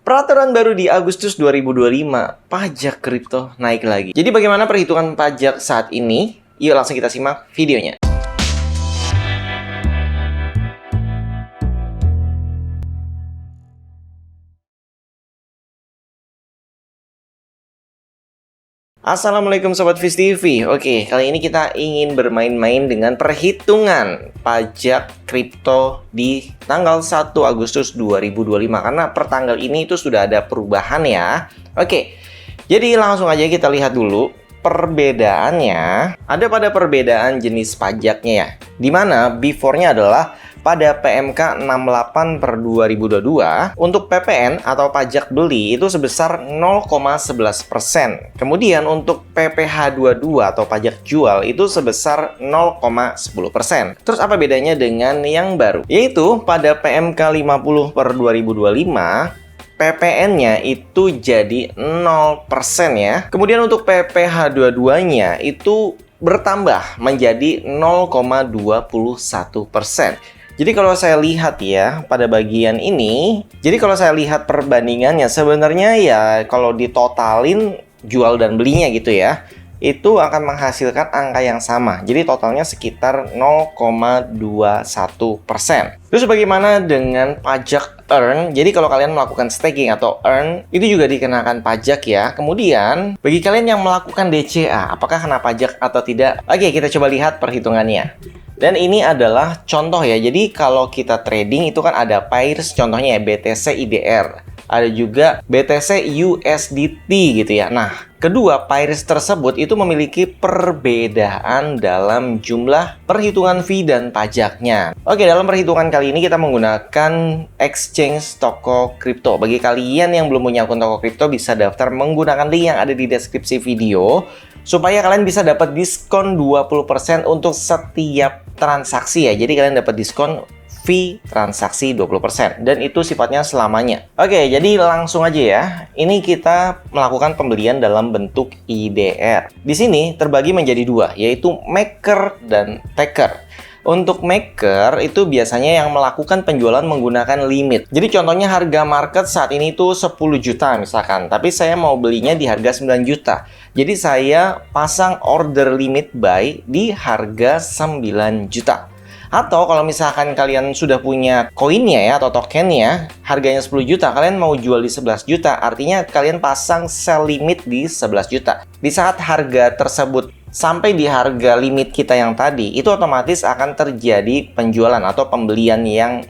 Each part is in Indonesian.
Peraturan baru di Agustus 2025, pajak kripto naik lagi. Jadi bagaimana perhitungan pajak saat ini? Yuk langsung kita simak videonya. Assalamualaikum Sobat Fish TV. Oke, kali ini kita ingin bermain-main dengan perhitungan pajak kripto di tanggal 1 Agustus 2025. Karena per tanggal ini itu sudah ada perubahan ya. Oke, jadi langsung aja kita lihat dulu perbedaannya. Ada pada perbedaan jenis pajaknya ya. Dimana before-nya adalah pada PMK 68 per 2022, untuk PPN atau pajak beli itu sebesar 0,11%. Kemudian untuk PPh 22 atau pajak jual itu sebesar 0,10%. Terus apa bedanya dengan yang baru? Yaitu pada PMK 50 per 2025, PPN-nya itu jadi 0% ya. Kemudian untuk PPh 22-nya itu bertambah menjadi 0,21%. Jadi kalau saya lihat ya pada bagian ini, jadi kalau saya lihat perbandingannya sebenarnya ya kalau ditotalin jual dan belinya gitu ya, itu akan menghasilkan angka yang sama. Jadi totalnya sekitar 0,21%. Terus bagaimana dengan pajak earn? Jadi kalau kalian melakukan staking atau earn, itu juga dikenakan pajak ya. Kemudian bagi kalian yang melakukan DCA, apakah kena pajak atau tidak? Oke, kita coba lihat perhitungannya. Dan ini adalah contoh ya. Jadi kalau kita trading itu kan ada pairs, contohnya ya BTC IDR. Ada juga BTC USDT gitu ya. Nah, kedua pairs tersebut itu memiliki perbedaan dalam jumlah perhitungan fee dan pajaknya. Oke, dalam perhitungan kali ini kita menggunakan exchange toko kripto. Bagi kalian yang belum punya akun toko kripto bisa daftar menggunakan link yang ada di deskripsi video supaya kalian bisa dapat diskon 20% untuk setiap transaksi ya. Jadi kalian dapat diskon fee transaksi 20% dan itu sifatnya selamanya. Oke, jadi langsung aja ya. Ini kita melakukan pembelian dalam bentuk IDR. Di sini terbagi menjadi dua, yaitu maker dan taker. Untuk maker itu biasanya yang melakukan penjualan menggunakan limit. Jadi contohnya harga market saat ini tuh 10 juta misalkan, tapi saya mau belinya di harga 9 juta. Jadi saya pasang order limit buy di harga 9 juta. Atau kalau misalkan kalian sudah punya koinnya ya atau tokennya, harganya 10 juta, kalian mau jual di 11 juta, artinya kalian pasang sell limit di 11 juta. Di saat harga tersebut sampai di harga limit kita yang tadi, itu otomatis akan terjadi penjualan atau pembelian yang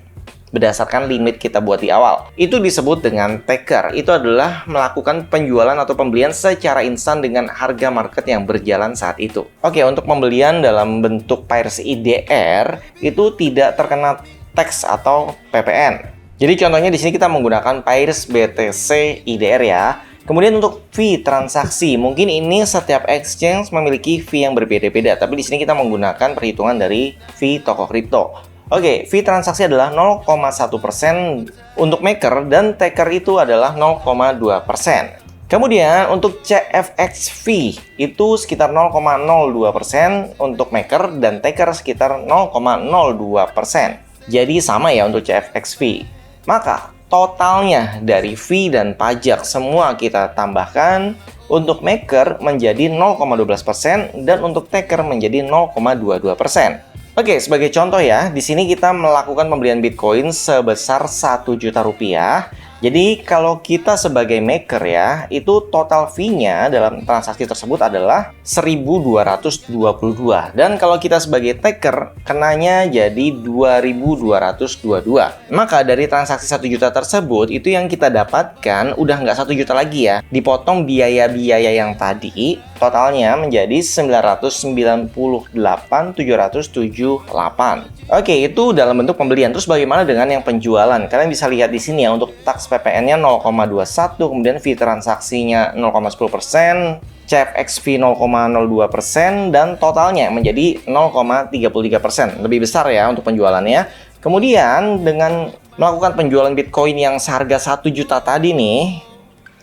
berdasarkan limit kita buat di awal. Itu disebut dengan taker. Itu adalah melakukan penjualan atau pembelian secara instan dengan harga market yang berjalan saat itu. Oke, untuk pembelian dalam bentuk pairs IDR itu tidak terkena tax atau PPN. Jadi contohnya di sini kita menggunakan pairs BTC IDR ya. Kemudian untuk fee transaksi, mungkin ini setiap exchange memiliki fee yang berbeda-beda, tapi di sini kita menggunakan perhitungan dari fee toko kripto. Oke, fee transaksi adalah 0,1% untuk maker dan taker itu adalah 0,2%. Kemudian untuk CFX fee itu sekitar 0,02% untuk maker dan taker sekitar 0,02%. Jadi sama ya untuk CFX fee. Maka totalnya dari fee dan pajak semua kita tambahkan, untuk maker menjadi 0,12% dan untuk taker menjadi 0,22%. Oke, sebagai contoh ya, di sini kita melakukan pembelian Bitcoin sebesar 1 juta rupiah. Jadi kalau kita sebagai maker ya, itu total fee-nya dalam transaksi tersebut adalah 1.222. Dan kalau kita sebagai taker, kenanya jadi 2.222. Maka dari transaksi 1 juta tersebut, itu yang kita dapatkan udah nggak 1 juta lagi ya. Dipotong biaya-biaya yang tadi, totalnya menjadi 998.778. Oke, itu dalam bentuk pembelian. Terus bagaimana dengan yang penjualan? Kalian bisa lihat di sini ya, untuk tax PPN-nya 0,21, kemudian fee transaksinya 0,10%, CFX fee 0,02%, dan totalnya menjadi 0,33%. Lebih besar ya untuk penjualannya. Kemudian dengan melakukan penjualan Bitcoin yang seharga 1 juta tadi nih,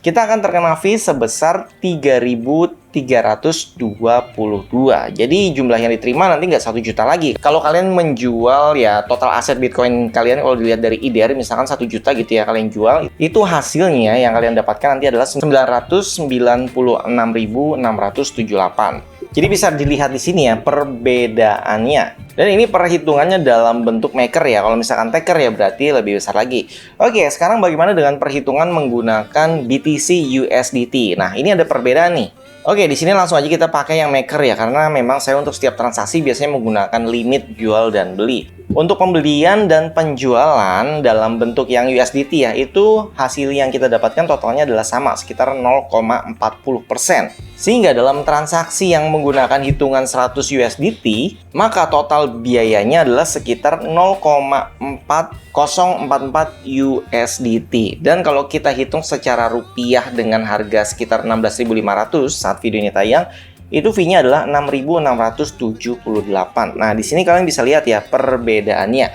kita akan terkena fee sebesar 3.322. Jadi jumlah yang diterima nanti nggak 1 juta lagi. Kalau kalian menjual ya total aset Bitcoin kalian kalau dilihat dari IDR misalkan 1 juta gitu ya kalian jual, itu hasilnya yang kalian dapatkan nanti adalah 996.678. Jadi bisa dilihat di sini ya perbedaannya. Dan ini perhitungannya dalam bentuk maker ya. Kalau misalkan taker ya berarti lebih besar lagi. Oke, sekarang bagaimana dengan perhitungan menggunakan BTC USDT? Nah, ini ada perbedaan nih. Oke, di sini langsung aja kita pakai yang maker ya, karena memang saya untuk setiap transaksi biasanya menggunakan limit jual dan beli. Untuk pembelian dan penjualan dalam bentuk yang USDT ya, itu hasil yang kita dapatkan totalnya adalah sama, sekitar 0,40%. Sehingga dalam transaksi yang menggunakan hitungan 100 USDT, maka total biayanya adalah sekitar 0,4044 USDT. Dan kalau kita hitung secara rupiah dengan harga sekitar 16.500 saat video ini tayang, itu fee-nya adalah 6.678. Nah, di sini kalian bisa lihat ya perbedaannya.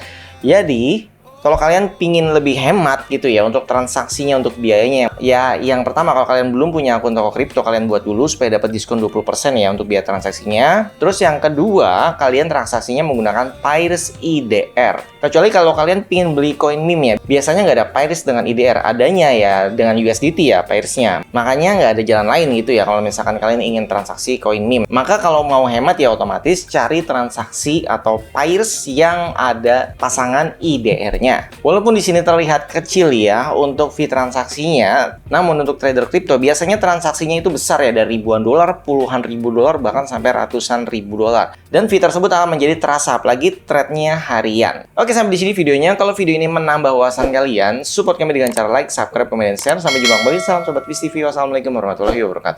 Jadi, kalau kalian pingin lebih hemat gitu ya untuk transaksinya, untuk biayanya, ya yang pertama kalau kalian belum punya akun toko kripto, kalian buat dulu supaya dapat diskon 20% ya untuk biaya transaksinya. Terus yang kedua, kalian transaksinya menggunakan Payrix IDR. Kecuali kalau kalian pingin beli koin meme ya, biasanya nggak ada Payrix dengan IDR, adanya ya dengan USDT ya Payrix-nya. Makanya nggak ada jalan lain gitu ya kalau misalkan kalian ingin transaksi koin meme. Maka kalau mau hemat ya otomatis cari transaksi atau Payrix yang ada pasangan IDR-nya. Walaupun di sini terlihat kecil ya untuk fee transaksinya, namun untuk trader kripto biasanya transaksinya itu besar ya, dari ribuan dolar, puluhan ribu dolar, bahkan sampai ratusan ribu dolar. Dan fee tersebut akan menjadi terasa apalagi trade-nya harian. Oke, sampai di sini videonya. Kalau video ini menambah wawasan kalian, support kami dengan cara like, subscribe, komen, dan share. Sampai jumpa kembali. Salam Sobat Fish TV. Wassalamualaikum warahmatullahi wabarakatuh.